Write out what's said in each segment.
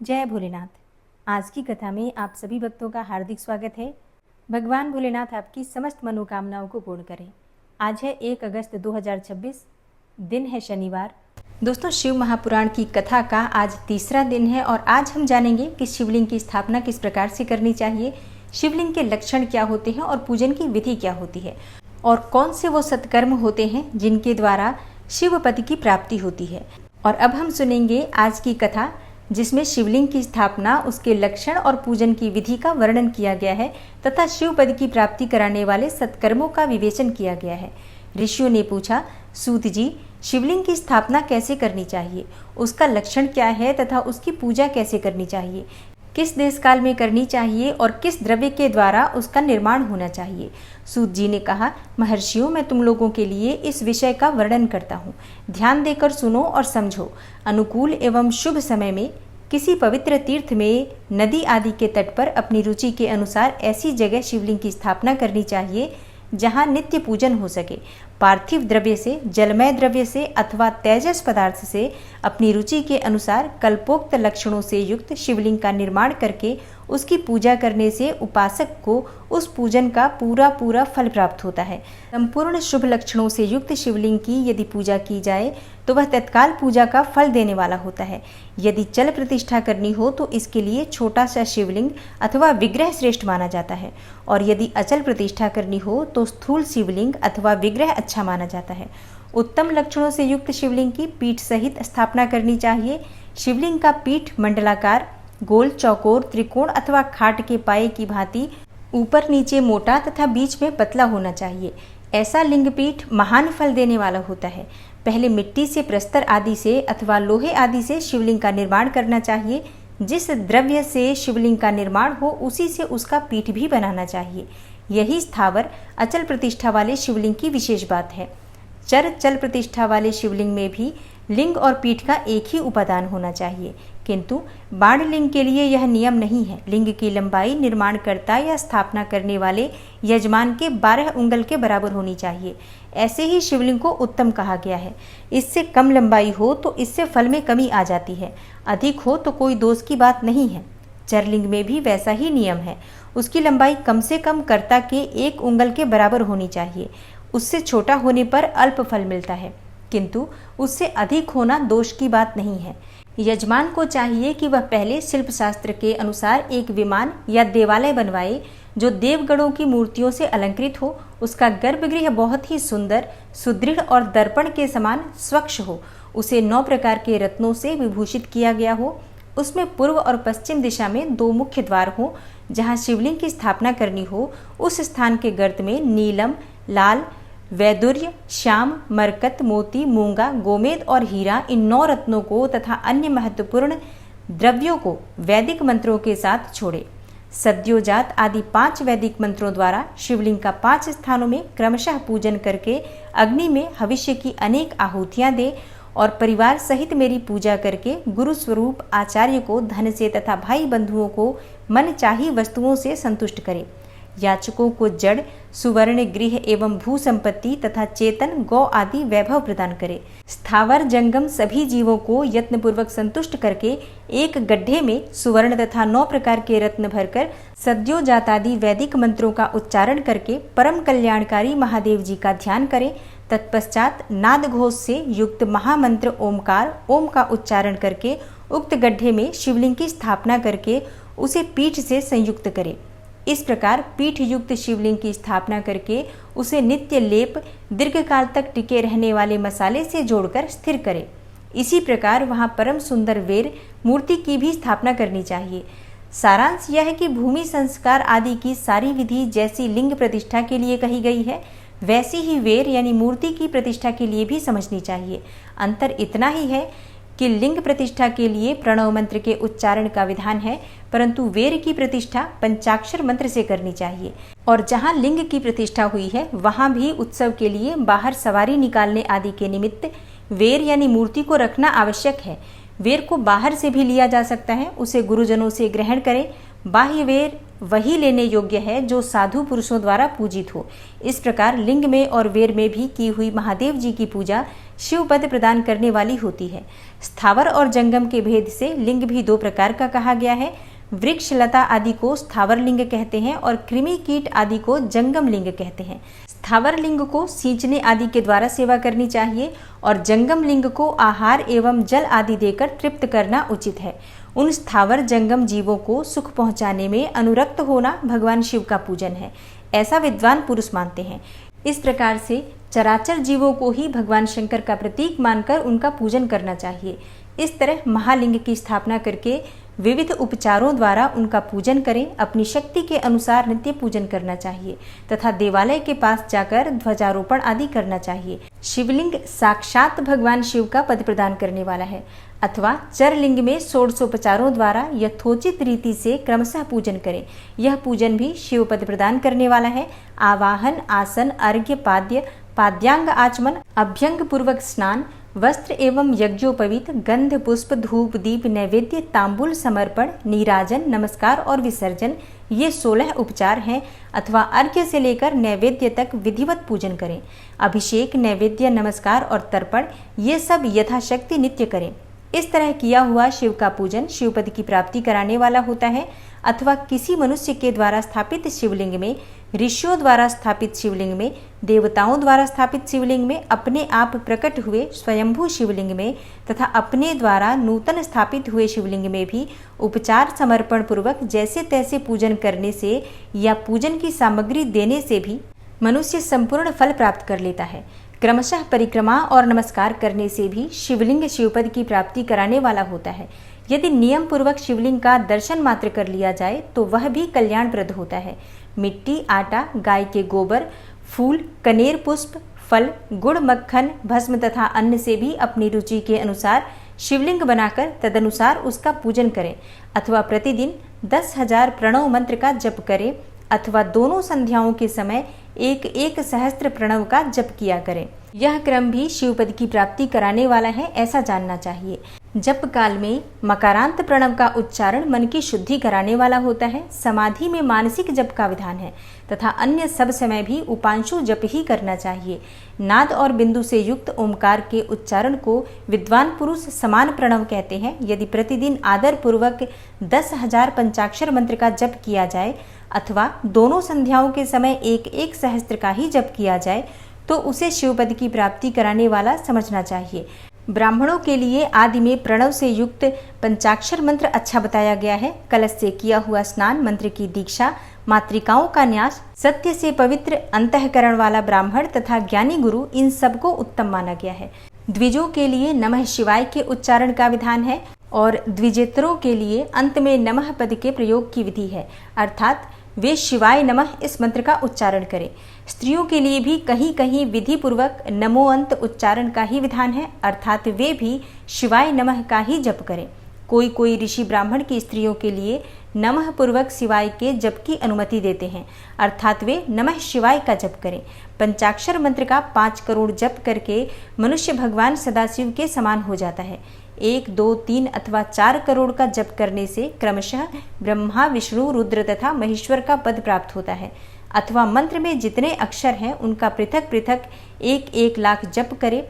जय भोलेनाथ। आज की कथा में आप सभी भक्तों का हार्दिक स्वागत है। भगवान भोलेनाथ आपकी समस्त मनोकामनाओं को पूर्ण करें। आज है 1 अगस्त 2026, दिन है शनिवार। दोस्तों, शिव महापुराण की कथा का आज तीसरा दिन है और आज हम जानेंगे कि शिवलिंग की स्थापना किस प्रकार से करनी चाहिए, शिवलिंग के लक्षण क्या होते हैं और पूजन की विधि क्या होती है, और कौन से वो सत्कर्म होते हैं जिनके द्वारा शिव पद की प्राप्ति होती है। और अब हम सुनेंगे आज की कथा, जिसमें शिवलिंग की स्थापना, उसके लक्षण और पूजन की विधि का वर्णन किया गया है तथा शिव पद की प्राप्ति कराने वाले सत्कर्मों का विवेचन किया गया है। ऋषियों ने पूछा, सूत जी, शिवलिंग की स्थापना कैसे करनी चाहिए, उसका लक्षण क्या है तथा उसकी पूजा कैसे करनी चाहिए, किस देश काल में करनी चाहिए और किस द्रव्य के द्वारा उसका निर्माण होना चाहिए। सूत जी ने कहा, महर्षियों, मैं तुम लोगों के लिए इस विषय का वर्णन करता हूँ। ध्यान देकर सुनो और समझो। अनुकूल एवं शुभ समय में किसी पवित्र तीर्थ में, नदी आदि के तट पर अपनी रुचि के अनुसार ऐसी जगह शिवलिंग की स्थापना करनी चाहिए जहाँ नित्य पूजन हो सके। पार्थिव द्रव्य से, जलमय द्रव्य से अथवा तेजस पदार्थ से अपनी रुचि के अनुसार कल्पोक्त लक्षणों से युक्त शिवलिंग का निर्माण करके उसकी पूजा करने से उपासक को उस पूजन का पूरा फल प्राप्त होता है। संपूर्ण शुभ लक्षणों से युक्त शिवलिंग की यदि पूजा की जाए तो वह तत्काल पूजा का फल देने वाला होता है। यदि चल प्रतिष्ठा करनी हो तो इसके लिए छोटा सा शिवलिंग अथवा विग्रह श्रेष्ठ माना जाता है, और यदि अचल प्रतिष्ठा करनी हो तो स्थूल शिवलिंग अथवा विग्रह अच्छा माना जाता है। उत्तम लक्षणों से युक्त शिवलिंग की पीठ सहित स्थापना करनी चाहिए। शिवलिंग का पीठ मंडलाकार, गोल, चौकोर, त्रिकोण अथवा खाट के पाए की भांति ऊपर नीचे मोटा तथा बीच में पतला होना चाहिए। ऐसा लिंगपीठ महान फल देने वाला होता है। पहले मिट्टी से, प्रस्तर आदि से अथवा लोहे आदि से शिवलिंग का निर्माण करना चाहिए। जिस द्रव्य से शिवलिंग का निर्माण हो उसी से उसका पीठ भी बनाना चाहिए। यही स्थावर अचल प्रतिष्ठा वाले शिवलिंग की विशेष बात है। चल प्रतिष्ठा वाले शिवलिंग में भी लिंग और पीठ का एक ही उपादान होना चाहिए, किंतु बाण लिंग के लिए यह नियम नहीं है। लिंग की लंबाई निर्माणकर्ता या स्थापना करने वाले यजमान के 12 उंगल के बराबर होनी चाहिए। ऐसे ही शिवलिंग को उत्तम कहा गया है। इससे कम लंबाई हो तो इससे फल में कमी आ जाती है, अधिक हो तो कोई दोष की बात नहीं है। चरलिंग में भी वैसा ही नियम है। उसकी लंबाई कम से कम कर्ता के 1 उंगल के बराबर होनी चाहिए। उससे छोटा होने पर अल्प फल मिलता है, किंतु उससे अधिक होना दोष की बात नहीं है। यजमान को चाहिए कि वह पहले शिल्प शास्त्र के अनुसार एक विमान या देवालय बनवाए जो देवगणों की मूर्तियों से अलंकृत हो। उसका गर्भगृह बहुत ही सुंदर, सुदृढ़ और दर्पण के समान स्वच्छ हो। उसे 9 प्रकार के रत्नों से विभूषित किया गया हो। उसमें पूर्व और पश्चिम दिशा में 2 मुख्य द्वार हो। जहाँ शिवलिंग की स्थापना करनी हो उस स्थान के गर्त में नीलम, लाल, वैदुर्य, श्याम, मरकत, मोती, मूंगा, गोमेद और हीरा, इन 9 रत्नों को तथा अन्य महत्वपूर्ण द्रव्यों को वैदिक मंत्रों के साथ छोड़े। सद्योजात आदि 5 वैदिक मंत्रों द्वारा शिवलिंग का 5 स्थानों में क्रमशः पूजन करके अग्नि में भविष्य की अनेक आहुतियां दे और परिवार सहित मेरी पूजा करके गुरु स्वरूप आचार्य को धन से तथा भाई बंधुओं को मन चाही वस्तुओं से संतुष्ट करे। याचकों को जड़, सुवर्ण, गृह एवं भू संपत्ति तथा चेतन, गौ आदि वैभव प्रदान करे। स्थावर जंगम सभी जीवों को यत्नपूर्वक संतुष्ट करके एक गड्ढे में सुवर्ण तथा 9 प्रकार के रत्न भरकर सद्योजातादि वैदिक मंत्रों का उच्चारण करके परम कल्याणकारी महादेव जी का ध्यान करें। तत्पश्चात नाद घोष से युक्त महामंत्र ओमकार, ओम का उच्चारण करके उक्त गड्ढे में शिवलिंग की स्थापना करके उसे पीठ से संयुक्त करें। इस प्रकार पीठ युक्त शिवलिंग की स्थापना करके उसे नित्य लेप, दीर्घकाल तक टिके रहने वाले मसाले से जोड़कर स्थिर करें। इसी प्रकार वहां परम सुंदर वेर मूर्ति की भी स्थापना करनी चाहिए। सारांश यह है कि भूमि संस्कार आदि की सारी विधि जैसी लिंग प्रतिष्ठा के लिए कही गई है, वैसी ही वेर यानी मूर्ति की प्रतिष्ठा के लिए भी समझनी चाहिए। अंतर इतना ही है कि लिंग प्रतिष्ठा के लिए प्रणव मंत्र के उच्चारण का विधान है, परंतु वेर की प्रतिष्ठा पंचाक्षर मंत्र से करनी चाहिए। और जहाँ लिंग की प्रतिष्ठा हुई है वहाँ भी उत्सव के लिए बाहर सवारी निकालने आदि के निमित्त वेर यानी मूर्ति को रखना आवश्यक है। वेर को बाहर से भी लिया जा सकता है, उसे गुरुजनों से ग्रहण करें। बाह्य वेर वही लेने योग्य है जो साधु पुरुषों द्वारा पूजित हो। इस प्रकार लिंग में और वेर में भी की हुई महादेव जी की पूजा शिव पद प्रदान करने वाली होती है। स्थावर और जंगम के भेद से लिंग भी दो प्रकार का कहा गया है। वृक्ष लता आदि को स्थावर लिंग कहते हैं और कृमि कीट आदि को जंगम लिंग कहते हैं। स्थावर लिंग को सींचने आदि के द्वारा सेवा करनी चाहिए और जंगम लिंग को आहार एवं जल आदि देकर तृप्त करना उचित है। उन स्थावर जंगम जीवों को सुख पहुंचाने में अनुरक्त होना भगवान शिव का पूजन है, ऐसा विद्वान पुरुष मानते हैं। इस प्रकार से चराचर जीवों को ही भगवान शंकर का प्रतीक मानकर उनका पूजन करना चाहिए। इस तरह महालिंग की स्थापना करके विविध उपचारों द्वारा उनका पूजन करें। अपनी शक्ति के अनुसार नित्य पूजन करना चाहिए तथा देवालय के पास जाकर ध्वजारोपण आदि करना चाहिए। शिवलिंग साक्षात भगवान शिव का पद प्रदान करने वाला है अथवा चरलिंग में षोडशोपचारों द्वारा यथोचित रीति से क्रमशः पूजन करें। यह पूजन भी शिव पद प्रदान करने वाला है। आवाहन, आसन, अर्घ्य, पाद्य, पाद्यांग आचमन, अभ्यंग पूर्वक स्नान, वस्त्र एवं यज्ञोपवीत, गंध, पुष्प, धूप, दीप, नैवेद्य, तांबूल समर्पण, नीराजन, नमस्कार और विसर्जन, ये 16 उपचार हैं अथवा अर्घ्य से लेकर नैवेद्य तक विधिवत पूजन करें। अभिषेक, नैवेद्य, नमस्कार और तर्पण ये सब यथाशक्ति नित्य करें। इस तरह किया हुआ शिव का पूजन शिवपद की प्राप्ति कराने वाला होता है। अथवा किसी मनुष्य के द्वारा स्थापित शिवलिंग में, ऋषियों द्वारा स्थापित शिवलिंग में, देवताओं द्वारा स्थापित शिवलिंग में, अपने आप प्रकट हुए स्वयंभू शिवलिंग में तथा अपने द्वारा नूतन स्थापित हुए शिवलिंग में भी उपचार समर्पण पूर्वक जैसे तैसे पूजन करने से या पूजन की सामग्री देने से भी मनुष्य संपूर्ण फल प्राप्त कर लेता है। क्रमशः परिक्रमा और नमस्कार करने से भी शिवलिंग शिवपद की प्राप्ति कराने वाला होता है। यदि नियम पूर्वक शिवलिंग का दर्शन मात्र कर लिया जाए तो वह भी कल्याणप्रद होता है। मिट्टी, आटा, गाय के गोबर, फूल, कनेर पुष्प, फल, गुड़, मक्खन, भस्म तथा अन्न से भी अपनी रुचि के अनुसार शिवलिंग बनाकर तदनुसार उसका पूजन करें अथवा प्रतिदिन 10,000 प्रणव मंत्र का जप करें अथवा दोनों संध्याओं के समय एक सहस्त्र प्रणव का जप किया करें। यह क्रम भी शिवपद की प्राप्ति कराने वाला है, ऐसा जानना चाहिए। जप काल में मकारांत प्रणव का उच्चारण मन की शुद्धि कराने वाला होता है। समाधि में मानसिक जप का विधान है तथा अन्य सब समय भी उपांशु जप ही करना चाहिए। नाद और बिंदु से युक्त ओमकार के उच्चारण को विद्वान पुरुष समान प्रणव कहते हैं। यदि प्रतिदिन आदर पूर्वक 10,000 पंचाक्षर मंत्र का जप किया जाए अथवा दोनों संध्याओं के समय एक सहस्त्र का ही जप किया जाए तो उसे शिवपद की प्राप्ति कराने वाला समझना चाहिए। ब्राह्मणों के लिए आदि में प्रणव से युक्त पंचाक्षर मंत्र अच्छा बताया गया है। कलश से किया हुआ स्नान, मंत्र की दीक्षा, मातृकाओं का न्यास, सत्य से पवित्र अंतःकरण वाला ब्राह्मण तथा ज्ञानी गुरु, इन सबको उत्तम माना गया है। द्विजों के लिए नमः शिवाय के उच्चारण का विधान है और द्विजेतरों के लिए अंत में नमः पद के प्रयोग की विधि है, अर्थात वे शिवाय नमः इस मंत्र का उच्चारण करें। स्त्रियों के लिए भी कहीं कहीं विधि पूर्वक नमोअंत उच्चारण का ही विधान है, अर्थात वे भी शिवाय नमः का ही जप करें। कोई ऋषि ब्राह्मण की स्त्रियों के लिए नमः पूर्वक शिवाय के जप की अनुमति देते हैं, अर्थात वे नमः शिवाय का जप करें। पंचाक्षर मंत्र का 5 करोड़ जप करके मनुष्य भगवान सदाशिव के समान हो जाता है। 1, 2, 3 अथवा 4 करोड़ का जप करने से क्रमशः ब्रह्मा, विष्णु, रुद्र तथा महेश्वर का पद प्राप्त होता है। अथवा मंत्र में जितने अक्षर हैं उनका पृथक पृथक 1 लाख जप करें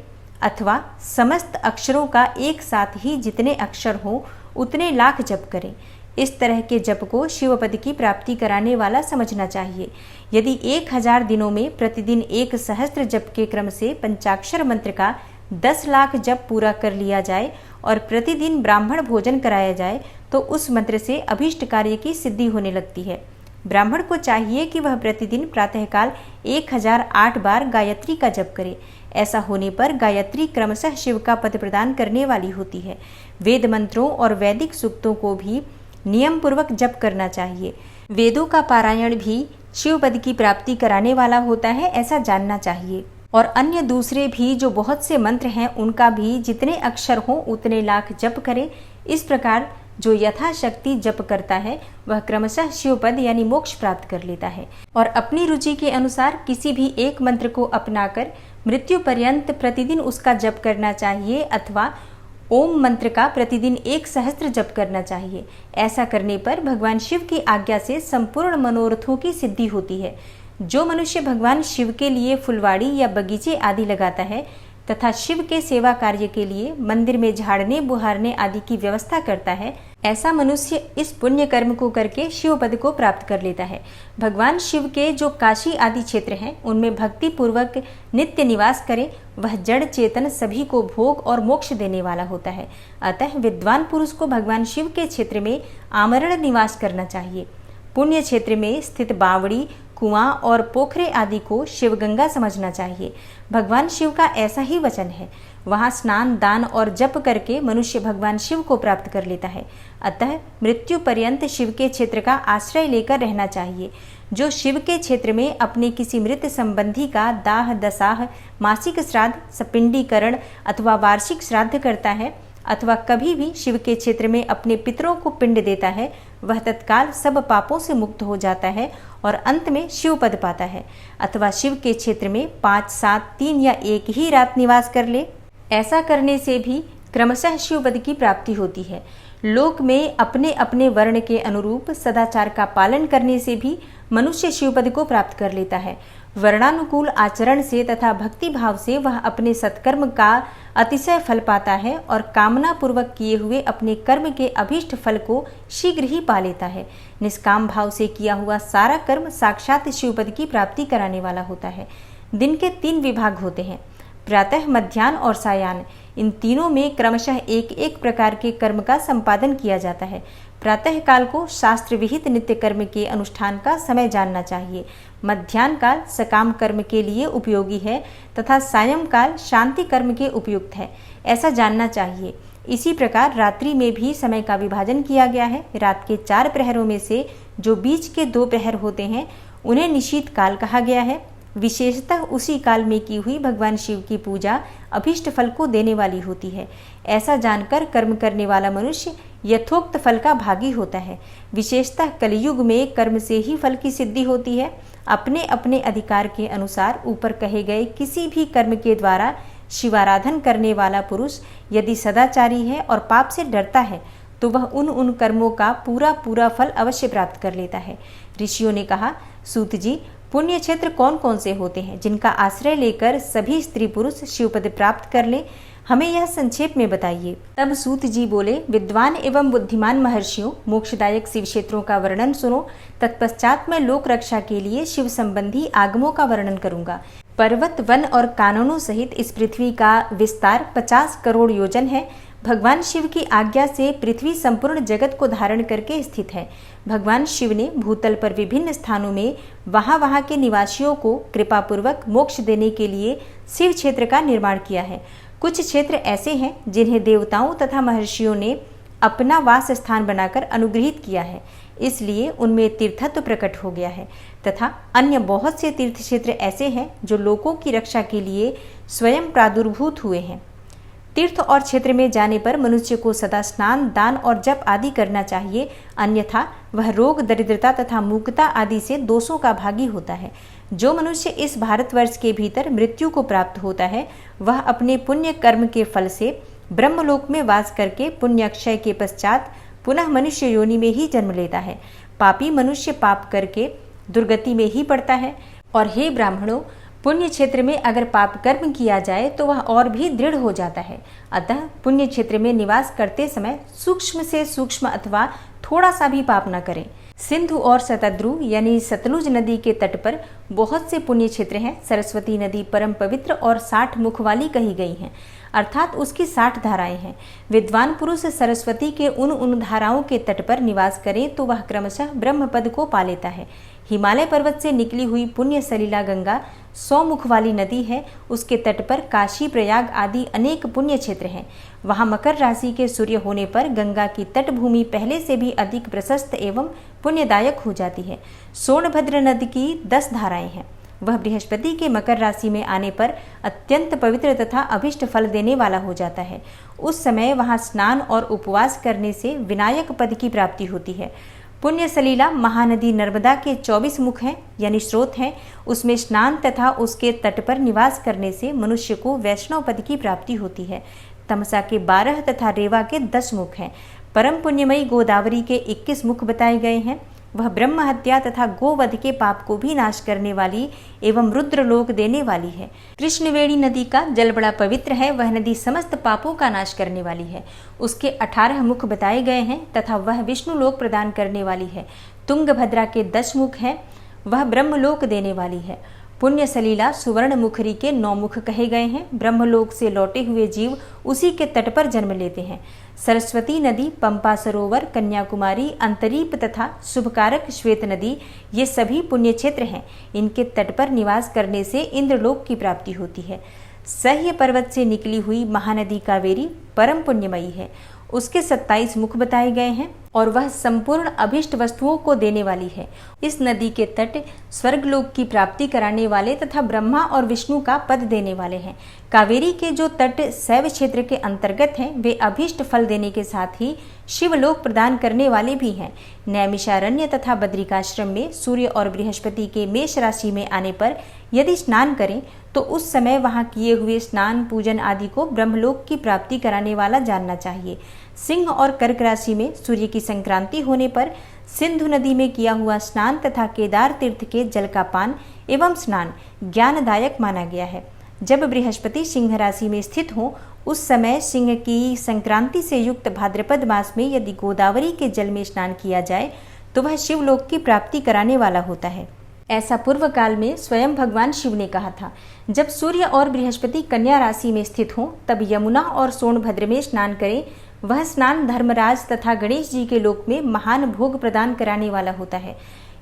अथवा समस्त अक्षरों का एक साथ ही जितने अक्षर हो उतने लाख जप करें। इस तरह के जप को शिवपद की प्राप्ति कराने वाला समझना चाहिए। यदि 1000 दिनों में प्रतिदिन 1 सहस्त्र जप के क्रम से पंचाक्षर मंत्र का 10 लाख जप पूरा कर लिया जाए और प्रतिदिन ब्राह्मण भोजन कराया जाए तो उस मंत्र से अभीष्ट कार्य की सिद्धि होने लगती है। ब्राह्मण को चाहिए कि वह प्रतिदिन प्रातःकाल 1008 बार गायत्री का जप करे। ऐसा होने पर गायत्री क्रमशः शिव का पद प्रदान करने वाली होती है। वेद मंत्रों और वैदिक सूक्तों को भी नियम पूर्वक जप करना चाहिए। वेदों का पारायण भी शिव पद की प्राप्ति कराने वाला होता है, ऐसा जानना चाहिए। और अन्य दूसरे भी जो बहुत से मंत्र हैं उनका भी जितने अक्षर हों उतने लाख जप करें। इस प्रकार जो यथाशक्ति जप करता है वह क्रमशः शिवपद यानी मोक्ष प्राप्त कर लेता है। और अपनी रुचि के अनुसार किसी भी एक मंत्र को अपनाकर मृत्यु पर्यंत प्रतिदिन उसका जप करना चाहिए अथवा ओम मंत्र का प्रतिदिन 1 सहस्त्र जप करना चाहिए। ऐसा करने पर भगवान शिव की आज्ञा से संपूर्ण मनोरथों की सिद्धि होती है। जो मनुष्य भगवान शिव के लिए फुलवाड़ी या बगीचे आदि लगाता है तथा शिव के सेवा कार्य के लिए मंदिर में झाड़ने बुहारने आदि की व्यवस्था करता है, ऐसा मनुष्य इस पुण्य कर्म को करके शिव पद को प्राप्त कर लेता है। भगवान शिव के जो काशी आदि क्षेत्र हैं, उनमें भक्ति पूर्वक नित्य निवास करे, वह जड़ चेतन सभी को भोग और मोक्ष देने वाला होता है। अतः विद्वान पुरुष को भगवान शिव के क्षेत्र में आमरण निवास करना चाहिए। पुण्य क्षेत्र में स्थित बावड़ी, कुआं और पोखरे आदि को शिवगंगा समझना चाहिए। भगवान शिव का ऐसा ही वचन है। वहां स्नान, दान और जप करके मनुष्य भगवान शिव को प्राप्त कर लेता है। अतः मृत्यु पर्यंत शिव के क्षेत्र का आश्रय लेकर रहना चाहिए। जो शिव के क्षेत्र में अपने किसी मृत संबंधी का दाह दसाह, मासिक श्राद्ध, सपिंडीकरण अथवा वार्षिक श्राद्ध करता है अथवा कभी भी शिव के क्षेत्र में अपने पितरों को पिंड देता है, वह तत्काल सब पापों से मुक्त हो जाता है और अंत में शिव पद पाता है। अथवा शिव के क्षेत्र में 5, 7, 3 या 1 ही रात निवास कर ले। ऐसा करने से भी क्रमशः शिव पद की प्राप्ति होती है। लोक में अपने अपने वर्ण के अनुरूप सदाचार का पालन करने से भी मनुष्य शिव पद को प्राप्त कर लेता है। वर्णानुकूल आचरण से तथा भक्ति भाव से वह अपने सत्कर्म का अतिशय फल पाता है और कामना पूर्वक किए हुए अपने कर्म के अभीष्ट फल को शीघ्र ही पा लेता है। निष्काम भाव से किया हुआ सारा कर्म साक्षात शिवपद की प्राप्ति कराने वाला होता है। दिन के 3 विभाग होते हैं, प्रातः, मध्याह्न और सायाह्न। इन तीनों में क्रमशः एक एक प्रकार के कर्म का संपादन किया जाता है। प्रातः काल को शास्त्र विहित नित्य कर्म के अनुष्ठान का समय जानना चाहिए। मध्याह्न काल सकाम कर्म के लिए उपयोगी है तथा सायं काल शांति कर्म के उपयुक्त है, ऐसा जानना चाहिए। इसी प्रकार रात्रि में भी समय का विभाजन किया गया है। रात के 4 प्रहरों में से जो बीच के 2 प्रहर होते हैं, उन्हें निशीथ काल कहा गया है। विशेषतः उसी काल में की हुई भगवान शिव की पूजा अभीष्ट फल को देने वाली होती है। ऐसा जानकर कर्म करने वाला मनुष्य यथोक्त फल का भागी होता है। विशेषतः कलयुग में कर्म से ही फल की सिद्धि होती है। अपने अपने अधिकार के अनुसार ऊपर कहे गए किसी भी कर्म के द्वारा शिवाराधन करने वाला पुरुष यदि सदाचारी है और पाप से डरता है, तो वह उन कर्मों का पूरा फल अवश्य प्राप्त कर लेता है। ऋषियों ने कहा, सूत जी, पुण्य क्षेत्र कौन कौन से होते हैं जिनका आश्रय लेकर सभी स्त्री पुरुष शिवपद प्राप्त कर ले, हमें यह संक्षेप में बताइए। तब सूत जी बोले, विद्वान एवं बुद्धिमान महर्षियों, मोक्षदायक शिव क्षेत्रों का वर्णन सुनो। तत्पश्चात मैं लोक रक्षा के लिए शिव संबंधी आगमों का वर्णन करूंगा। पर्वत, वन और कानूनों सहित इस पृथ्वी का विस्तार 50 करोड़ योजन है। भगवान शिव की आज्ञा से पृथ्वी संपूर्ण जगत को धारण करके स्थित है। भगवान शिव ने भूतल पर विभिन्न स्थानों में वहां के निवासियों को कृपा पूर्वक मोक्ष देने के लिए शिव क्षेत्र का निर्माण किया है। कुछ क्षेत्र ऐसे हैं जिन्हें देवताओं तथा महर्षियों ने अपना वास स्थान बनाकर अनुग्रहित किया है, इसलिए उनमें तीर्थत्व प्रकट हो गया है। तथा अन्य बहुत से तीर्थ क्षेत्र ऐसे हैं जो लोगों की रक्षा के लिए स्वयं प्रादुर्भूत हुए हैं। तीर्थ और क्षेत्र में जाने पर मनुष्य को सदा स्नान, दान और जप आदि करना चाहिए, अन्यथा वह रोग, दरिद्रता तथा मूकता आदि से दोषों का भागी होता है। जो मनुष्य इस भारतवर्ष के भीतर मृत्यु को प्राप्त होता है, वह अपने पुण्य कर्म के फल से ब्रह्मलोक में वास करके पुण्यक्षय के पश्चात पुनः मनुष्य योनि में ही जन्म लेता है। पापी मनुष्य पाप करके दुर्गति में ही पड़ता है। और हे ब्राह्मणों, पुण्य क्षेत्र में अगर पाप कर्म किया जाए तो वह और भी दृढ़ हो जाता है। अतः पुण्य क्षेत्र में निवास करते समय सूक्ष्म से सूक्ष्म अथवा थोड़ा सा भी पाप न करें। सिंधु और शतद्रु यानी सतलुज नदी के तट पर बहुत से पुण्य क्षेत्र हैं। सरस्वती नदी परम पवित्र और 60 मुख वाली कही गई है, अर्थात उसकी 60 धाराएं हैं। विद्वान पुरुष सरस्वती के उन धाराओं के तट पर निवास करें तो वह क्रमशः ब्रह्मपद को पा लेता है। हिमालय पर्वत से निकली हुई पुण्य सलीला गंगा 100 मुख वाली नदी है। उसके तट पर काशी, प्रयाग आदि अनेक पुण्य क्षेत्र हैं। वहां मकर राशि के सूर्य होने पर गंगा की तटभूमि पहले से भी अधिक प्रशस्त एवं पुण्यदायक हो जाती है। सोनभद्र नदी की 10 धाराएं हैं। वह बृहस्पति के मकर राशि में आने पर अत्यंत पवित्र तथा अभिष्ट फल देने वाला हो जाता है। उस समय वहां स्नान और उपवास करने से विनायक पद की प्राप्ति होती है। पुण्य सलीला महानदी नर्मदा के 24 मुख हैं यानी स्रोत हैं। उसमें स्नान तथा उसके तट पर निवास करने से मनुष्य को वैष्णव पद की प्राप्ति होती है। तमसा के 12 तथा रेवा के 10 मुख हैं। परम पुण्यमयी गोदावरी के 21 मुख बताए गए हैं। वह ब्रह्म हत्या तथा गोवध के पाप को भी नाश करने वाली एवं रुद्रलोक देने वाली है। कृष्णवेणी नदी का जल बड़ा पवित्र है। वह नदी समस्त पापों का नाश करने वाली है। उसके 18 मुख बताए गए हैं तथा वह विष्णु लोक प्रदान करने वाली है। तुंगभद्रा के 10 मुख हैं। वह ब्रह्मलोक देने वाली है। पुण्य सलीला सुवर्ण मुखरी के 9 मुख कहे गए हैं। ब्रह्मलोक से लौटे हुए जीव उसी के तट पर जन्म लेते हैं। सरस्वती नदी, पंपा सरोवर, कन्याकुमारी, अंतरीप तथा शुभकारक श्वेत नदी, ये सभी पुण्य क्षेत्र हैं। इनके तट पर निवास करने से इंद्रलोक की प्राप्ति होती है। सह्य पर्वत से निकली हुई महानदी कावेरी परम पुण्यमयी है। उसके 27 मुख बताए गए हैं और वह संपूर्ण अभिष्ट वस्तुओं को देने वाली है। इस नदी के तट स्वर्गलोक की प्राप्ति कराने वाले तथा ब्रह्मा और विष्णु का पद देने वाले हैं। कावेरी के जो तट शैव क्षेत्र के अंतर्गत हैं, वे अभिष्ट फल देने के साथ ही शिवलोक प्रदान करने वाले भी हैं। नैमिषारण्य तथा बद्रिकाश्रम में सूर्य और बृहस्पति के मेष राशि में आने पर यदि स्नान करें तो उस समय वहां किए हुए स्नान पूजन आदि को ब्रह्मलोक की प्राप्ति कराने वाला जानना चाहिए। सिंह और कर्क राशि में सूर्य की संक्रांति होने पर सिंधु नदी में किया हुआ स्नान तथा केदार तीर्थ के जल का पान एवं स्नान ज्ञानदायक माना गया है। जब बृहस्पति सिंह राशि में स्थित हो उस समय सिंह की संक्रांति से युक्त भाद्रपद मास में यदि गोदावरी के जल में स्नान किया जाए तो वह शिवलोक की प्राप्ति कराने वाला होता है। ऐसा पूर्व काल में स्वयं भगवान शिव ने कहा था। जब सूर्य और बृहस्पति कन्या राशि में स्थित हों तब यमुना और सोनभद्र में स्नान करें। वह स्नान धर्मराज तथा गणेश जी के लोक में महान भोग प्रदान कराने वाला होता है।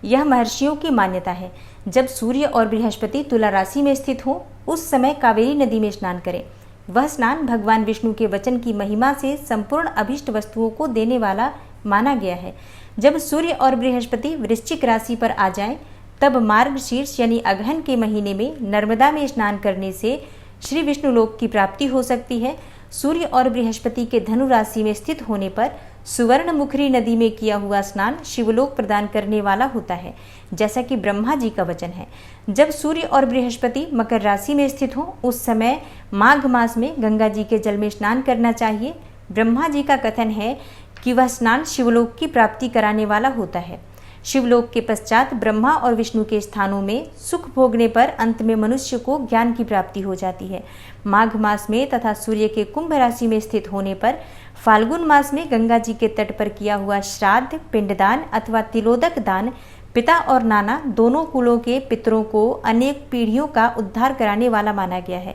यह महर्षियों की मान्यता है। जब सूर्य और बृहस्पति तुला राशि में स्थित हो उस समय कावेरी नदी में स्नान करें। वह स्नान भगवान विष्णु के वचन की महिमा से संपूर्ण अभिष्ट वस्तुओं को देने वाला माना गया है। जब सूर्य और बृहस्पति वृश्चिक राशि पर आ जाएं, तब मार्गशीर्ष यानी अगहन के महीने में नर्मदा में स्नान करने से श्री विष्णु लोक की प्राप्ति हो सकती है। सूर्य और बृहस्पति के धनु राशि में स्थित होने पर सुवर्ण मुखरी नदी में किया हुआ स्नान शिवलोक प्रदान करने वाला होता है, जैसा कि ब्रह्मा जी का वचन है। जब सूर्य और बृहस्पति मकर राशि में स्थित हो उस समय माघ मास में गंगा जी के जल में स्नान करना चाहिए। ब्रह्मा जी का कथन है कि वह स्नान शिवलोक की प्राप्ति कराने वाला होता है। शिवलोक के पश्चात ब्रह्मा और विष्णु के स्थानों में सुख भोगने पर अंत में मनुष्य को ज्ञान की प्राप्ति हो जाती है। माघ मास में तथा सूर्य के कुंभ राशि में स्थित होने पर फाल्गुन मास में गंगा जी के तट पर किया हुआ श्राद्ध, पिंडदान अथवा तिलोदक दान पिता और नाना दोनों कुलों के पितरों को अनेक पीढ़ियों का उद्धार कराने वाला माना गया है।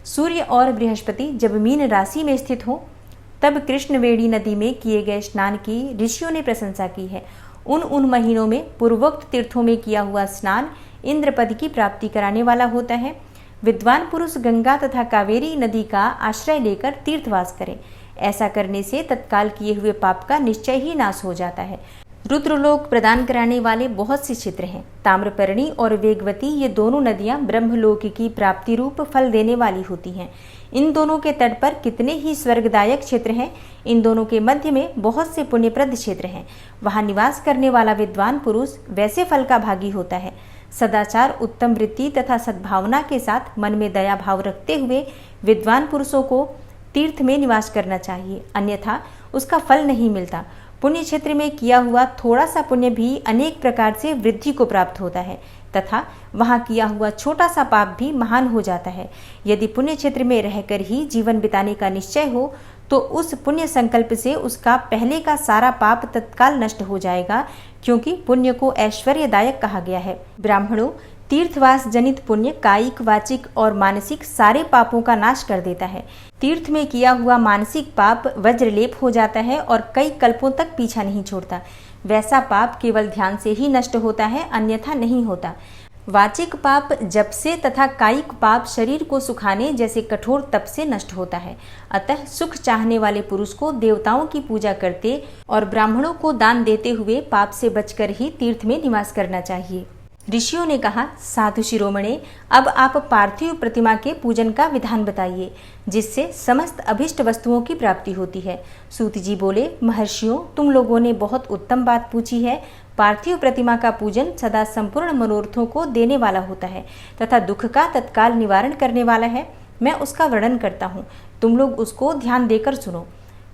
सूर्य और बृहस्पति जब मीन राशि में स्थित हो तब कृष्णवेणी नदी में किए गए स्नान की ऋषियों ने प्रशंसा की है। उन महीनों में पूर्वोक्त तीर्थों में किया हुआ स्नान इंद्रपद की प्राप्ति कराने वाला होता है। विद्वान पुरुष गंगा तथा कावेरी नदी का आश्रय लेकर तीर्थवास करें। ऐसा करने से तत्काल किए हुए पाप का निश्चय ही नाश हो जाता है। रुद्रलोक प्रदान कराने वाले बहुत से क्षेत्र हैं। ताम्रपर्णी और वेगवती ये दोनों नदियां ब्रह्मलोक की प्राप्ति रूप फल देने वाली होती हैं। इन दोनों के तट पर कितने ही स्वर्गदायक क्षेत्र हैं। इन दोनों के मध्य में बहुत से पुण्यप्रद क्षेत्र हैं। वहां निवास करने वाला विद्वान पुरुष वैसे फल का भागी होता है। सदाचार, उत्तम वृत्ति तथा सद्भावना के साथ मन में दया भाव रखते हुए विद्वान पुरुषों को तीर्थ में निवास करना चाहिए, अन्यथा उसका फल नहीं मिलता। पुण्य क्षेत्र में किया हुआ थोड़ा सा पुण्य भी अनेक प्रकार से वृद्धि को प्राप्त होता है तथा वहां किया हुआ छोटा सा पाप भी महान हो जाता है। यदि पुण्य क्षेत्र में रहकर ही जीवन बिताने का निश्चय हो तो उस पुण्य संकल्प से उसका पहले का सारा पाप तत्काल नष्ट हो जाएगा, क्योंकि पुण्य को ऐश्वर्यदायक कहा गया है। ब्राह्मणों, तीर्थवास जनित पुण्य कायिक, वाचिक और मानसिक सारे पापों का नाश कर देता है। तीर्थ में किया हुआ मानसिक पाप वज्रलेप हो जाता है और कई कल्पों तक पीछा नहीं छोड़ता। वैसा पाप केवल ध्यान से ही नष्ट होता है, अन्यथा नहीं होता। वाचिक पाप जप से तथा कायिक पाप शरीर को सुखाने जैसे कठोर तप से नष्ट होता है। अतः सुख चाहने वाले पुरुष को देवताओं की पूजा करते और ब्राह्मणों को दान देते हुए पाप से बचकर ही तीर्थ में निवास करना चाहिए। ऋषियों ने कहा, साधु शिरोमणे, अब आप पार्थिव प्रतिमा के पूजन का विधान बताइए जिससे समस्त अभिष्ट वस्तुओं की प्राप्ति होती है। सूत जी बोले, महर्षियों, तुम लोगों ने बहुत उत्तम बात पूछी है। पार्थिव प्रतिमा का पूजन सदा संपूर्ण मनोरथों को देने वाला होता है तथा दुख का तत्काल निवारण करने वाला है। मैं उसका वर्णन करता हूँ, तुम लोग उसको ध्यान देकर सुनो।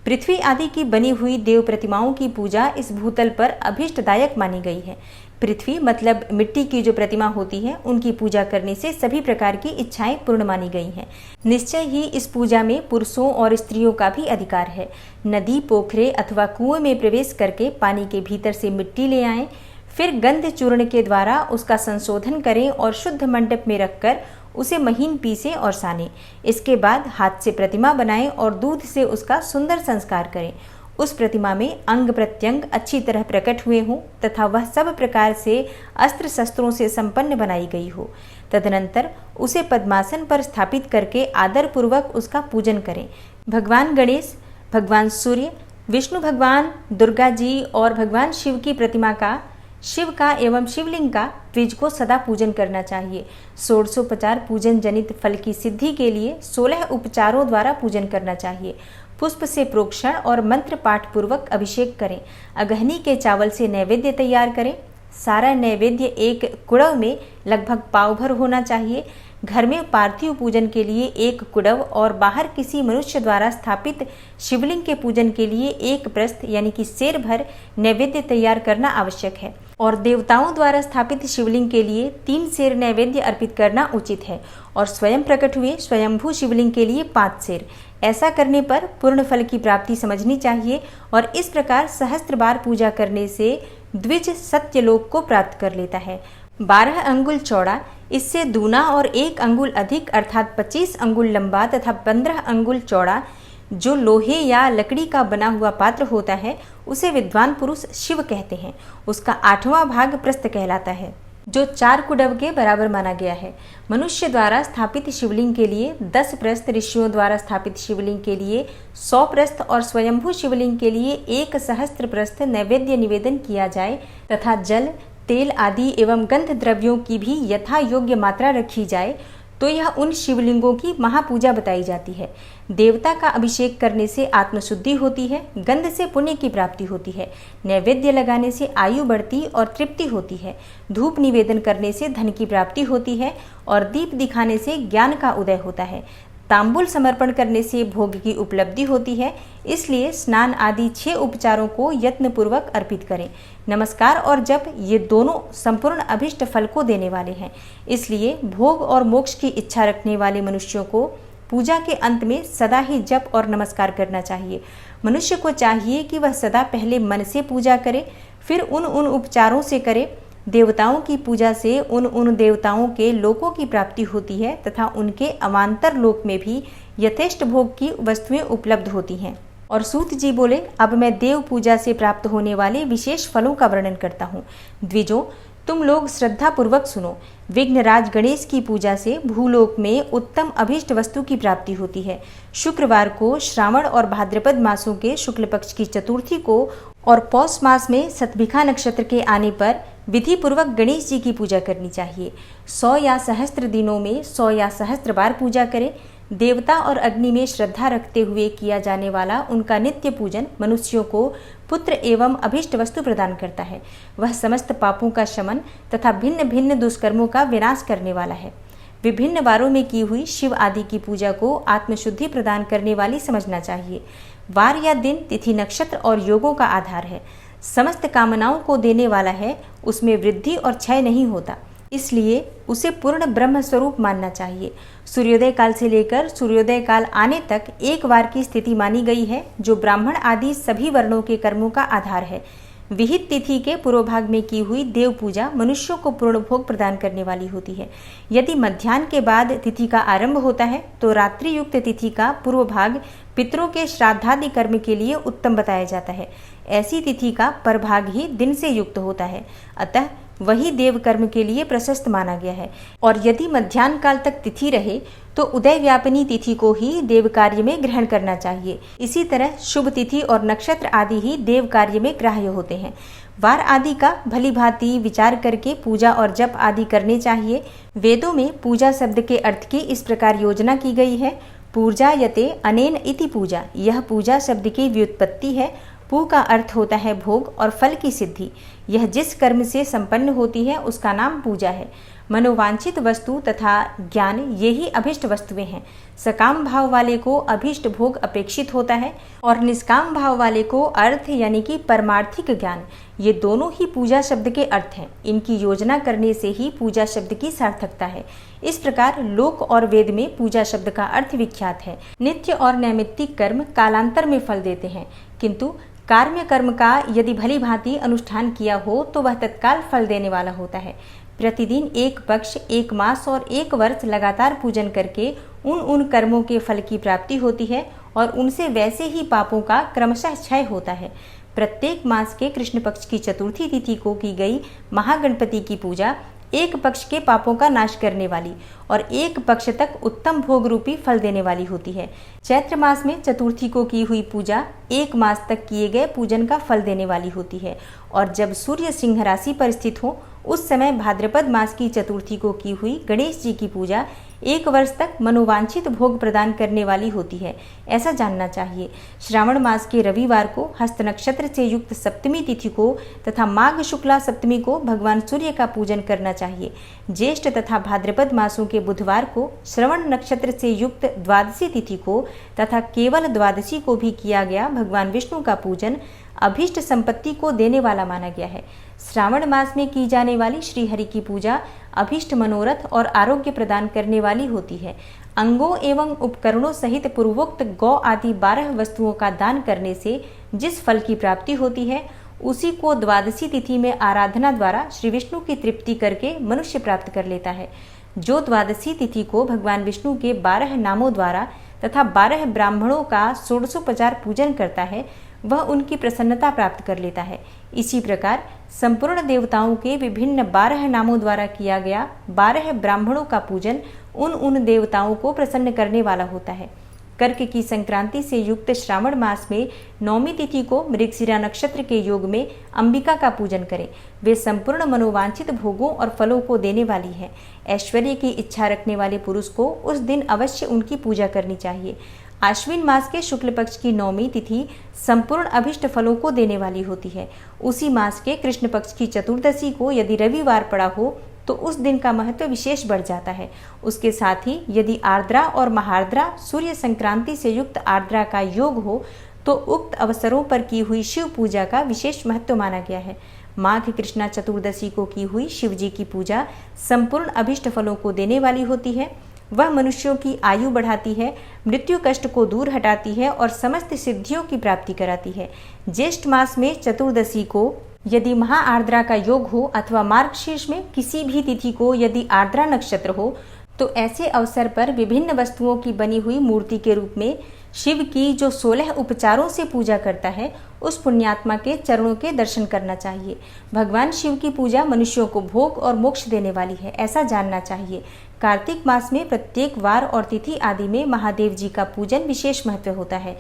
पृथ्वी आदि की बनी हुई देव प्रतिमाओं की पूजा इस भूतल पर अभीष्टदायक मानी गई है। पृथ्वी मतलब मिट्टी की जो प्रतिमा होती है, उनकी पूजा करने से सभी प्रकार की इच्छाएं पूर्ण मानी गई हैं। निश्चय ही इस पूजा में पुरुषों और स्त्रियों का भी अधिकार है। नदी, पोखरे अथवा कुएं में प्रवेश करके पानी के भीतर से मिट्टी ले आएं, फिर गंध चूर्ण के द्वारा उसका संशोधन करें और शुद्ध मंडप में रखकर उसे महीन पीसें और सानें। इसके बाद हाथ से प्रतिमा बनाएं और दूध से उसका सुंदर संस्कार करें। उस प्रतिमा में अंग प्रत्यंग अच्छी तरह प्रकट हुए हों तथा वह सब प्रकार से अस्त्र शस्त्रों से संपन्न बनाई गई हो। तदनंतर उसे पद्मासन पर स्थापित करके आदर पूर्वक उसका पूजन करें। भगवान गणेश, भगवान सूर्य, विष्णु भगवान, दुर्गा जी और भगवान शिव की प्रतिमा का, शिव का एवं शिवलिंग का द्विज को सदा पूजन करना चाहिए। षोडशोपचार पूजन जनित फल की सिद्धि के लिए 16 उपचारों द्वारा पूजन करना चाहिए। पुष्प से प्रोक्षण और मंत्र पाठ पूर्वक अभिषेक करें। अगहनी के चावल से नैवेद्य तैयार करें। सारा नैवेद्य एक कुड़व में लगभग पाव भर होना चाहिए। घर में पार्थिव पूजन के लिए एक कुड़व और बाहर किसी मनुष्य द्वारा स्थापित शिवलिंग के पूजन के लिए एक प्रस्थ यानी कि सेर भर नैवेद्य तैयार करना आवश्यक है। और देवताओं द्वारा स्थापित शिवलिंग के लिए 3 सेर नैवेद्य अर्पित करना उचित है और स्वयं प्रकट हुए स्वयंभू शिवलिंग के लिए 5 सेर। ऐसा करने पर पूर्ण फल की प्राप्ति समझनी चाहिए और इस प्रकार सहस्त्र बार पूजा करने से द्विज सत्यलोक को प्राप्त कर लेता है। 12 अंगुल चौड़ा, इससे दूना और 1 अंगुल अधिक अर्थात 25 अंगुल लंबा तथा 15 अंगुल चौड़ा जो लोहे या लकड़ी का बना हुआ पात्र होता है, उसे विद्वान पुरुष शिव कहते हैं। उसका 8वां भाग प्रस्थ कहलाता है, जो 4 कुडव के बराबर माना गया है। मनुष्य द्वारा स्थापित शिवलिंग के लिए 10 प्रस्थ, ऋषियों द्वारा स्थापित शिवलिंग के लिए 100 प्रस्थ और स्वयंभू शिवलिंग के लिए 1 सहस्त्र प्रस्थ नैवेद्य निवेदन किया जाए तथा जल, तेल आदि एवं गंध द्रव्यों की भी यथा योग्य मात्रा रखी जाए तो यह उन शिवलिंगों की महापूजा बताई जाती है। देवता का अभिषेक करने से आत्मशुद्धि होती है, गंध से पुण्य की प्राप्ति होती है, नैवेद्य लगाने से आयु बढ़ती और तृप्ति होती है, धूप निवेदन करने से धन की प्राप्ति होती है और दीप दिखाने से ज्ञान का उदय होता है। तांबुल समर्पण करने से भोग की उपलब्धि होती है। इसलिए स्नान आदि 6 उपचारों को यत्नपूर्वक अर्पित करें। नमस्कार और जप ये दोनों संपूर्ण अभिष्ट फल को देने वाले हैं। इसलिए भोग और मोक्ष की इच्छा रखने वाले मनुष्यों को पूजा के अंत में सदा ही जप और नमस्कार करना चाहिए। मनुष्य को चाहिए कि वह सदा पहले मन से पूजा करे, फिर उन उपचारों से करे। देवताओं की पूजा से उन देवताओं के लोकों की प्राप्ति होती है तथा उनके अवान्तर लोक में भी यथेष्ट भोग की वस्तुएं उपलब्ध होती हैं। और सूत जी बोले, अब मैं देव पूजा से प्राप्त होने वाले विशेष फलों का वर्णन करता हूँ। द्विजों, तुम लोग श्रद्धा पूर्वक सुनो। विघ्नराज गणेश की पूजा से भूलोक में उत्तम अभीष्ट वस्तु की प्राप्ति होती है। शुक्रवार को श्रावण और भाद्रपद मासों के शुक्ल पक्ष की चतुर्थी को और पौष मास में सतभिखा नक्षत्र के आने पर विधि पूर्वक गणेश जी की पूजा करनी चाहिए। 100 या सहस्त्र दिनों में 100 या सहस्त्र बार पूजा करें। देवता और अग्नि में श्रद्धा रखते हुए किया जाने वाला उनका नित्य पूजन मनुष्यों को पुत्र एवं अभिष्ट वस्तु प्रदान करता है। वह समस्त पापों का शमन तथा भिन्न भिन्न दुष्कर्मों का विनाश करने वाला है। विभिन्न वारों में की हुई शिव आदि की पूजा को आत्मशुद्धि प्रदान करने वाली समझना चाहिए। वार या दिन, तिथि, नक्षत्र और योगों का आधार है। समस्त कामनाओं को देने वाला है, उसमें वृद्धि और क्षय नहीं होता, इसलिए उसे पूर्ण ब्रह्म स्वरूप मानना चाहिए। सूर्योदय काल से लेकर सूर्योदय काल आने तक एक वार की स्थिति मानी गई है, जो ब्राह्मण आदि सभी वर्णों के कर्मों का आधार है। विहित तिथि के पूर्व भाग में की हुई देव पूजा मनुष्यों को पूर्ण भोग प्रदान करने वाली होती है। यदि मध्याह्न के बाद तिथि का आरंभ होता है तो रात्रि युक्त तिथि का पूर्व भाग पितरों के श्राद्धादि कर्म के लिए उत्तम बताया जाता है। ऐसी तिथि का परभाग ही दिन से युक्त होता है, अतः वही देव कर्म के लिए प्रशस्त माना गया है। और यदि मध्याह्न काल तक तिथि रहे तो उदय व्यापिनी तिथि को ही देव कार्य में ग्रहण करना चाहिए। इसी तरह शुभ तिथि और नक्षत्र आदि ही देव कार्य में ग्राह्य होते हैं। वार आदि का भली भांति विचार करके पूजा और जप आदि करने चाहिए। वेदों में पूजा शब्द के अर्थ की इस प्रकार योजना की गई है। पूजा यते अनेन इति पूजा, यह पूजा शब्द की व्युत्पत्ति है। पू का अर्थ होता है भोग और फल की सिद्धि। यह जिस कर्म से संपन्न होती है उसका नाम पूजा है। मनोवांछित वस्तु तथा ज्ञान ये ही अभिष्ट वस्तुएं हैं। सकाम भाव वाले को अभिष्ट भोग अपेक्षित होता है और निष्काम भाव वाले को अर्थ यानी कि परमार्थिक ज्ञान, ये दोनों ही पूजा शब्द के अर्थ हैं। इनकी योजना करने से ही पूजा शब्द की सार्थकता है। इस प्रकार लोक और वेद में पूजा शब्द का अर्थ विख्यात है। नित्य और नैमित्तिक कर्म कालांतर में फल देते हैं, किंतु कार्य कर्म का यदि भली भांति अनुष्ठान किया हो तो वह तत्काल फल देने वाला होता है। प्रतिदिन एक पक्ष, एक मास और एक वर्ष लगातार पूजन करके उन कर्मों के फल की प्राप्ति होती है और उनसे वैसे ही पापों का क्रमशः क्षय होता है। प्रत्येक मास के कृष्ण पक्ष की चतुर्थी तिथि को की गई महागणपति की पूजा एक पक्ष के पापों का नाश करने वाली और एक पक्ष तक उत्तम भोग रूपी फल देने वाली होती है। चैत्र मास में चतुर्थी को की हुई पूजा एक मास तक किए गए पूजन का फल देने वाली होती है और जब सूर्य सिंह राशि पर स्थित हो उस समय भाद्रपद मास की चतुर्थी को की हुई गणेश जी की पूजा एक वर्ष तक मनोवांछित भोग प्रदान करने वाली होती है, ऐसा जानना चाहिए। श्रावण मास के रविवार को हस्त नक्षत्र से युक्त सप्तमी तिथि को तथा माघ शुक्ला सप्तमी को भगवान सूर्य का पूजन करना चाहिए। ज्येष्ठ तथा भाद्रपद मासों के बुधवार को श्रवण नक्षत्र से युक्त द्वादशी तिथि को तथा केवल द्वादशी को भी किया गया भगवान विष्णु का पूजन अभीष्ट संपत्ति को देने वाला माना गया है। श्रावण मास में की जाने वाली श्री हरि की पूजा अभीष्ट मनोरथ और आरोग्य प्रदान करने वाली होती है। अंगों एवं उपकरणों सहित पूर्वोक्त गौ आदि 12 वस्तुओं का दान करने से जिस फल की प्राप्ति होती है उसी को द्वादशी तिथि में आराधना द्वारा श्री विष्णु की तृप्ति करके मनुष्य प्राप्त कर लेता है। जो द्वादशी तिथि को भगवान विष्णु के 12 नामों द्वारा तथा 12 ब्राह्मणों का षोडशोपचार पूजन करता है वह उनकी प्रसन्नता प्राप्त कर लेता है। इसी प्रकार संपूर्ण देवताओं के विभिन्न 12 नामों द्वारा किया गया 12 ब्राह्मणों का पूजन उन देवताओं को प्रसन्न करने वाला होता है। कर्क की संक्रांति से युक्त श्रावण मास में नौमी तिथि को मृगशिरा नक्षत्र के योग में अंबिका का पूजन करें। वे संपूर्ण मनोवांछित भोगों और फलों को देने वाली है। ऐश्वर्य की इच्छा रखने वाले पुरुष को उस दिन अवश्य उनकी पूजा करनी चाहिए। आश्विन मास के शुक्ल पक्ष की नौमी तिथि संपूर्ण अभिष्ट फलों को देने वाली होती है। उसी मास के कृष्ण पक्ष की चतुर्दशी को यदि रविवार पड़ा हो तो उस दिन का महत्व विशेष बढ़ जाता है। उसके साथ ही यदि आर्द्रा और महार्द्रा सूर्य संक्रांति से युक्त आर्द्रा का योग हो तो उक्त अवसरों पर की हुई शिव पूजा का विशेष महत्व माना गया है। माघ कृष्णा चतुर्दशी को की हुई शिव जी की पूजा संपूर्ण अभिष्ट फलों को देने वाली होती है। वह मनुष्यों की आयु बढ़ाती है, मृत्यु कष्ट को दूर हटाती है और समस्त सिद्धियों की प्राप्ति कराती है। ज्येष्ठ मास में चतुर्दशी को यदि महा आर्द्रा का योग हो अथवा मार्गशीर्ष में किसी भी तिथि को यदि आर्द्रा नक्षत्र हो तो ऐसे अवसर पर विभिन्न वस्तुओं की बनी हुई मूर्ति के रूप में शिव की जो 16 उपचारों से पूजा करता है उस पुण्यात्मा के चरणों के दर्शन करना चाहिए। भगवान शिव की पूजा मनुष्यों को भोग और मोक्ष देने वाली है, ऐसा जानना चाहिए। कार्तिक मास में प्रत्येक वार और तिथि आदि में महादेव जी का पूजन विशेष महत्व होता है।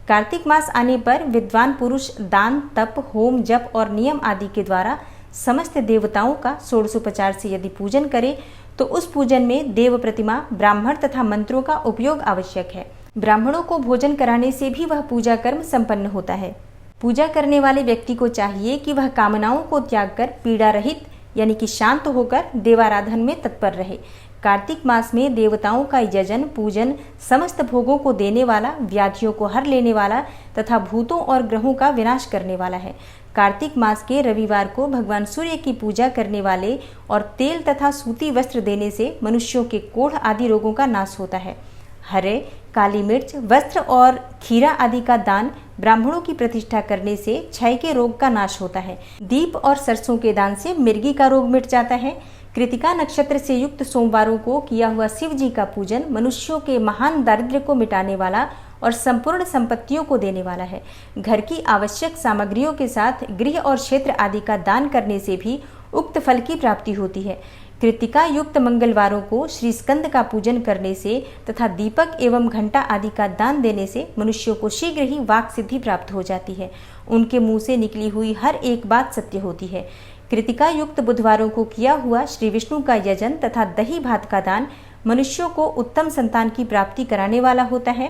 कार्तिक मास आने पर विद्वान पुरुष दान, तप, होम, जप और नियम आदि के द्वारा समस्त देवताओं का षोडशोपचार से यदि पूजन करे तो उस पूजन में देव प्रतिमा, ब्राह्मण तथा मंत्रों का उपयोग आवश्यक है। ब्राह्मणों को भोजन कराने से भी वह पूजा कर्म संपन्न होता है। पूजा करने वाले व्यक्ति को चाहिए कि वह कामनाओं को त्याग कर पीड़ा रहित यानी कि शांत होकर देवाराधन में तत्पर रहे। कार्तिक मास में देवताओं का यजन पूजन समस्त भोगों को देने वाला, व्याधियों को हर लेने वाला तथा भूतों और ग्रहों का विनाश करने वाला है। कार्तिक मास के रविवार को भगवान सूर्य की पूजा करने वाले और तेल तथा सूती वस्त्र देने से मनुष्यों के कोढ़ आदि रोगों का नाश होता है। हरे, काली मिर्च, वस्त्र और खीरा आदि का दान ब्राह्मणों की प्रतिष्ठा करने से क्षय के रोग का नाश होता है। दीप और सरसों के दान से मिर्गी का रोग मिट जाता है। कृतिका नक्षत्र से युक्त सोमवारों को किया हुआ शिव जी का पूजन मनुष्यों के महान दारिद्र्य को मिटाने वाला और संपूर्ण संपत्तियों को देने वाला है। घर की आवश्यक सामग्रियों के साथ गृह और क्षेत्र आदि का दान करने से भी उक्त फल की प्राप्ति होती है। कृतिका युक्त मंगलवारों को श्री स्कंद का पूजन करने से तथा दीपक एवं घंटा आदि का दान देने से मनुष्यों को शीघ्र ही वाक सिद्धि प्राप्त हो जाती है। उनके मुंह से निकली हुई हर एक बात सत्य होती है। कृतिका युक्त बुधवारों को किया हुआ श्री विष्णु का यजन तथा दही भात का दान मनुष्यों को उत्तम संतान की प्राप्ति कराने वाला होता है।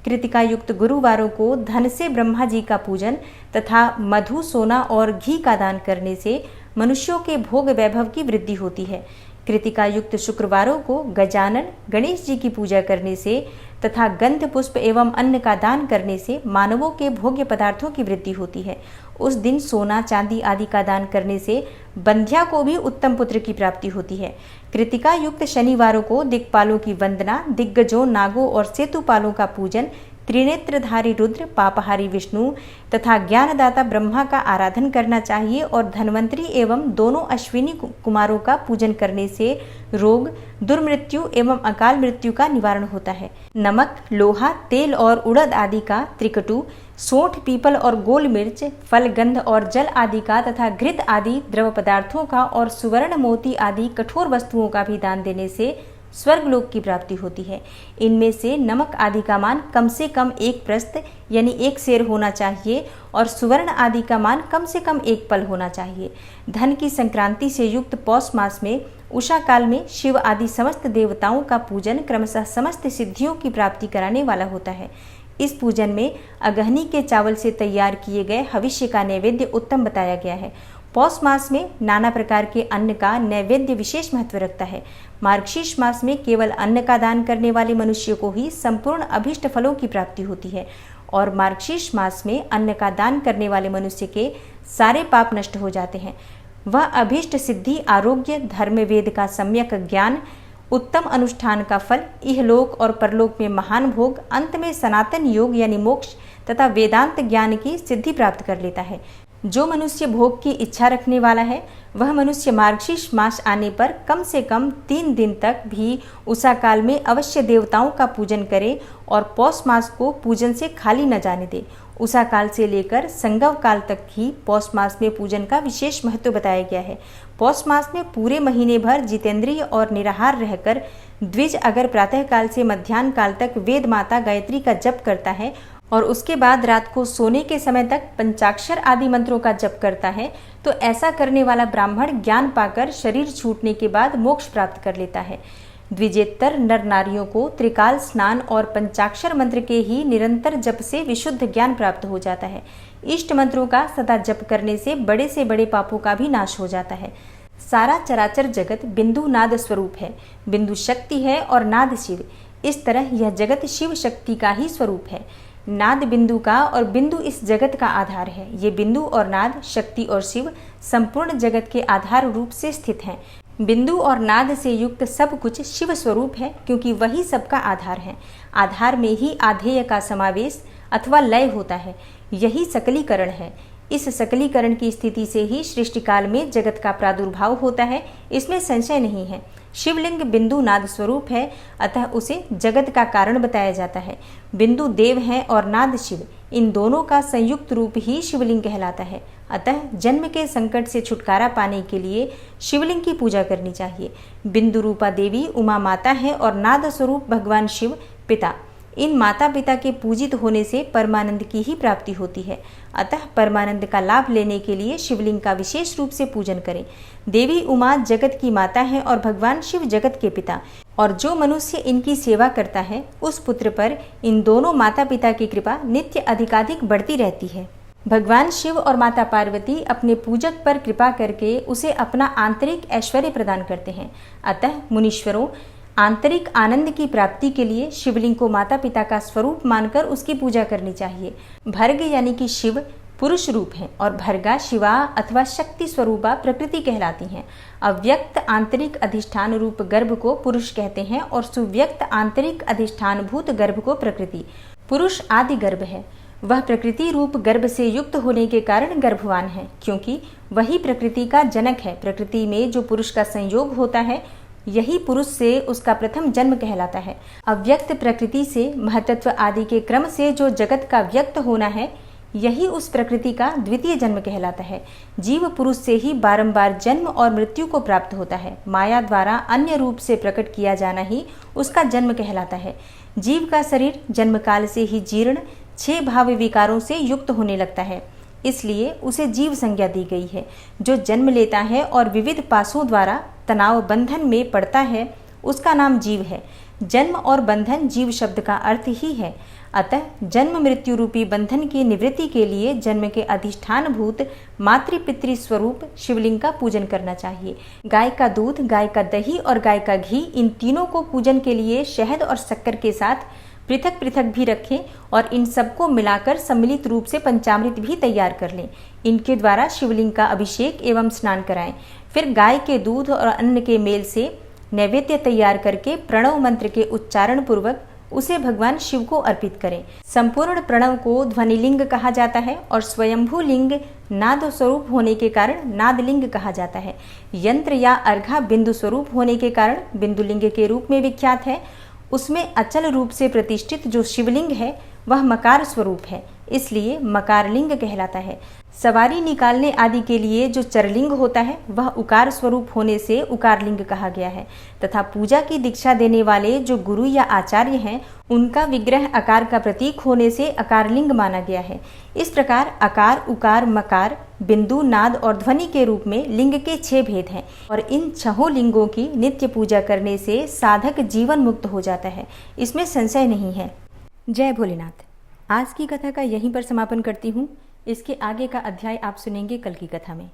कृतिका युक्त गुरुवारों को धन से ब्रह्मा जी का पूजन तथा मधु, सोना और घी का दान करने से मनुष्यों के भोग वैभव की वृद्धि होती है। कृतिका युक्त शुक्रवारों को गजानन गणेश जी की पूजा करने से तथा गंध पुष्प एवं अन्न का दान करने से मानवों के भोग्य पदार्थों की वृद्धि होती है। उस दिन सोना चांदी आदि का दान करने से बंध्या को भी उत्तम पुत्र की प्राप्ति होती है। कृतिका युक्त शनिवारों को दिक्पालों की वंदना, दिग्गजों, नागों और सेतुपालों का पूजन, त्रिनेत्रधारी रुद्र, पापहारी विष्णु तथा ज्ञानदाता ब्रह्मा का आराधन करना चाहिए और धन्वंतरी एवं दोनों अश्विनी कुमारों का पूजन करने से रोग, दुर्मृत्यु एवं अकाल मृत्यु का निवारण होता है। नमक, लोहा, तेल और उड़द आदि का, त्रिकटु, सोंठ, पीपल और गोल मिर्च, फल, गंध और जल आदि का तथा घृत आदि द्रव पदार्थों का और सुवर्ण, मोती आदि कठोर वस्तुओं का भी दान देने से स्वर्गलोक की प्राप्ति होती है। इनमें से नमक आदि का मान कम से कम 1 प्रस्त यानी 1 सेर होना चाहिए और सुवर्ण आदि का मान कम से कम 1 पल होना चाहिए। धन की संक्रांति से युक्त पौष मास में उषा काल में शिव आदि समस्त देवताओं का पूजन क्रमशः समस्त सिद्धियों की प्राप्ति कराने वाला होता है। इस पूजन में अगहनी के चावल से तैयार किए गए हविष्य का नैवेद्य उत्तम बताया गया है। पौष मास में नाना प्रकार के अन्न का नैवेद्य विशेष महत्व रखता है। मार्गशीर्ष मास में केवल अन्न का दान करने वाले मनुष्य को ही संपूर्ण अभीष्ट फलों की प्राप्ति होती है और मार्गशीर्ष मास में अन्न का दान करने वाले मनुष्य के सारे पाप नष्ट हो जाते हैं। वह अभीष्ट सिद्धि, आरोग्य, धर्म, वेद का सम्यक ज्ञान, उत्तम अनुष्ठान का फल, इहलोक और परलोक में महान भोग, अंत में सनातन योग यानी मोक्ष तथा वेदांत ज्ञान की सिद्धि प्राप्त कर लेता है। जो मनुष्य भोग की इच्छा रखने वाला है वह मनुष्य मार्गशीर्ष मास आने पर कम से कम 3 दिन तक भी उषा काल में अवश्य देवताओं का पूजन करे और पौष मास को पूजन से खाली न जाने दे। उषा काल से लेकर संगव काल तक ही पौष मास में पूजन का विशेष महत्व बताया गया है। पौष मास में पूरे महीने भर जितेंद्रिय और निराहार रहकर द्विज अगर प्रातः काल से मध्याह्न काल तक वेद माता गायत्री का जप करता है और उसके बाद रात को सोने के समय तक पंचाक्षर आदि मंत्रों का जप करता है तो ऐसा करने वाला ब्राह्मण ज्ञान पाकर शरीर छूटने के बाद मोक्ष प्राप्त कर लेता है। द्विजेतर नर नारियों को त्रिकाल स्नान और पंचाक्षर मंत्र के ही निरंतर जप से विशुद्ध ज्ञान प्राप्त हो जाता है। इष्ट मंत्रों का सदा जप करने से बड़े पापों का भी नाश हो जाता है। सारा चराचर जगत बिंदु नाद स्वरूप है। बिंदु शक्ति है और नाद शिव। इस तरह यह जगत शिव शक्ति का ही स्वरूप है। नाद बिंदु का और बिंदु इस जगत का आधार है। ये बिंदु और नाद, शक्ति और शिव संपूर्ण जगत के आधार रूप से स्थित हैं। बिंदु और नाद से युक्त सब कुछ शिव स्वरूप है क्योंकि वही सबका आधार है। आधार में ही आधेय का समावेश अथवा लय होता है। यही सकलीकरण है। इस सकलीकरण की स्थिति से ही सृष्टि काल में जगत का प्रादुर्भाव होता है, इसमें संशय नहीं है। शिवलिंग बिंदु नाद स्वरूप है, अतः उसे जगत का कारण बताया जाता है। बिंदु देव है और नाद शिव, इन दोनों का संयुक्त रूप ही शिवलिंग कहलाता है। अतः जन्म के संकट से छुटकारा पाने के लिए शिवलिंग की पूजा करनी चाहिए। बिंदु रूपा देवी उमा माता है और नाद स्वरूप भगवान शिव पिता। इन माता पिता के पूजित होने से परमानंद की ही प्राप्ति होती है। अतः परमानंद का लाभ लेने के लिए शिवलिंग का विशेष रूप से पूजन करें। देवी उमा जगत की माता है और भगवान शिव जगत के पिता, और जो मनुष्य इनकी सेवा करता है उस पुत्र पर इन दोनों माता पिता की कृपा नित्य अधिकाधिक बढ़ती रहती है। भगवान शिव और माता पार्वती अपने पूजक पर कृपा करके उसे अपना आंतरिक ऐश्वर्य प्रदान करते हैं। अतः मुनीश्वरों, आंतरिक आनंद की प्राप्ति के लिए शिवलिंग को माता पिता का स्वरूप मानकर उसकी पूजा करनी चाहिए। भर्ग यानी कि शिव पुरुष रूप है और भर्गा शिवा अथवा शक्ति स्वरूपा प्रकृति कहलाती हैं। अव्यक्त आंतरिक अधिष्ठान रूप गर्भ को पुरुष कहते हैं और सुव्यक्त आंतरिक अधिष्ठानभूत गर्भ को प्रकृति। पुरुष आदि गर्भ है। वह प्रकृति रूप गर्भ से युक्त होने के कारण गर्भवान है, क्योंकि वही प्रकृति का जनक है। प्रकृति में जो पुरुष का संयोग होता है यही पुरुष से उसका प्रथम जन्म कहलाता है। अव्यक्त प्रकृति से महतत्व आदि के क्रम से जो जगत का व्यक्त होना है यही उस प्रकृति का द्वितीय जन्म कहलाता है। जीव पुरुष से ही बारंबार जन्म और मृत्यु को प्राप्त होता है। माया द्वारा अन्य रूप से प्रकट किया जाना ही उसका जन्म कहलाता है। जीव का शरीर जन्मकाल से ही जीर्ण 6 भाव विकारों से युक्त होने लगता है, इसलिए उसे जीव संज्ञा दी गई है। जो जन्म लेता है और विविध पासों द्वारा तनाव बंधन में पड़ता है उसका नाम जीव है। जन्म और बंधन जीव शब्द का अर्थ ही है। अतः जन्म मृत्यु रूपी बंधन की निवृत्ति के लिए जन्म के अधिष्ठान भूत मातृ पितृ स्वरूप शिवलिंग का पूजन करना चाहिए। गाय का दूध, गाय का दही और गाय का घी, इन तीनों को पूजन के लिए शहद और शक्कर के साथ पृथक पृथक भी रखें और इन सबको मिलाकर सम्मिलित रूप से पंचामृत भी तैयार कर लें। इनके द्वारा शिवलिंग का अभिषेक एवं स्नान कराएं। फिर गाय के दूध और अन्न के मेल से नैवेद्य तैयार करके प्रणव मंत्र के उच्चारण पूर्वक उसे भगवान शिव को अर्पित करें। संपूर्ण प्रणव को ध्वनिलिंग कहा जाता है और स्वयंभू लिंग नाद स्वरूप होने के कारण नादलिंग कहा जाता है। यंत्र या अर्घा बिंदु स्वरूप होने के कारण बिंदुलिंग के रूप में विख्यात है। उसमें अचल रूप से प्रतिष्ठित जो शिवलिंग है वह मकार स्वरूप है, इसलिए मकारलिंग कहलाता है। सवारी निकालने आदि के लिए जो चरलिंग होता है वह उकार स्वरूप होने से उकारलिंग कहा गया है तथा पूजा की दीक्षा देने वाले जो गुरु या आचार्य हैं उनका विग्रह आकार का प्रतीक होने से अकारलिंग माना गया है। इस प्रकार आकार, उकार, मकार, बिंदु, नाद और ध्वनि के रूप में लिंग के 6 भेद हैं और इन 6 लिंगों की नित्य पूजा करने से साधक जीवन मुक्त हो जाता है, इसमें संशय नहीं है। जय भोलेनाथ। आज की कथा का यहीं पर समापन करती हूँ। इसके आगे का अध्याय आप सुनेंगे कल की कथा में।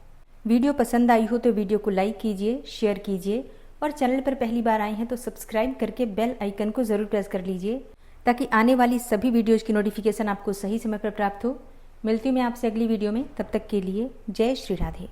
वीडियो पसंद आई हो तो वीडियो को लाइक कीजिए, शेयर कीजिए और चैनल पर पहली बार आए हैं तो सब्सक्राइब करके बेल आइकन को ज़रूर प्रेस कर लीजिए ताकि आने वाली सभी वीडियोज़ की नोटिफिकेशन आपको सही समय पर प्राप्त हो। मिलती हूँ मैं आपसे अगली वीडियो में, तब तक के लिए जय श्री राधे।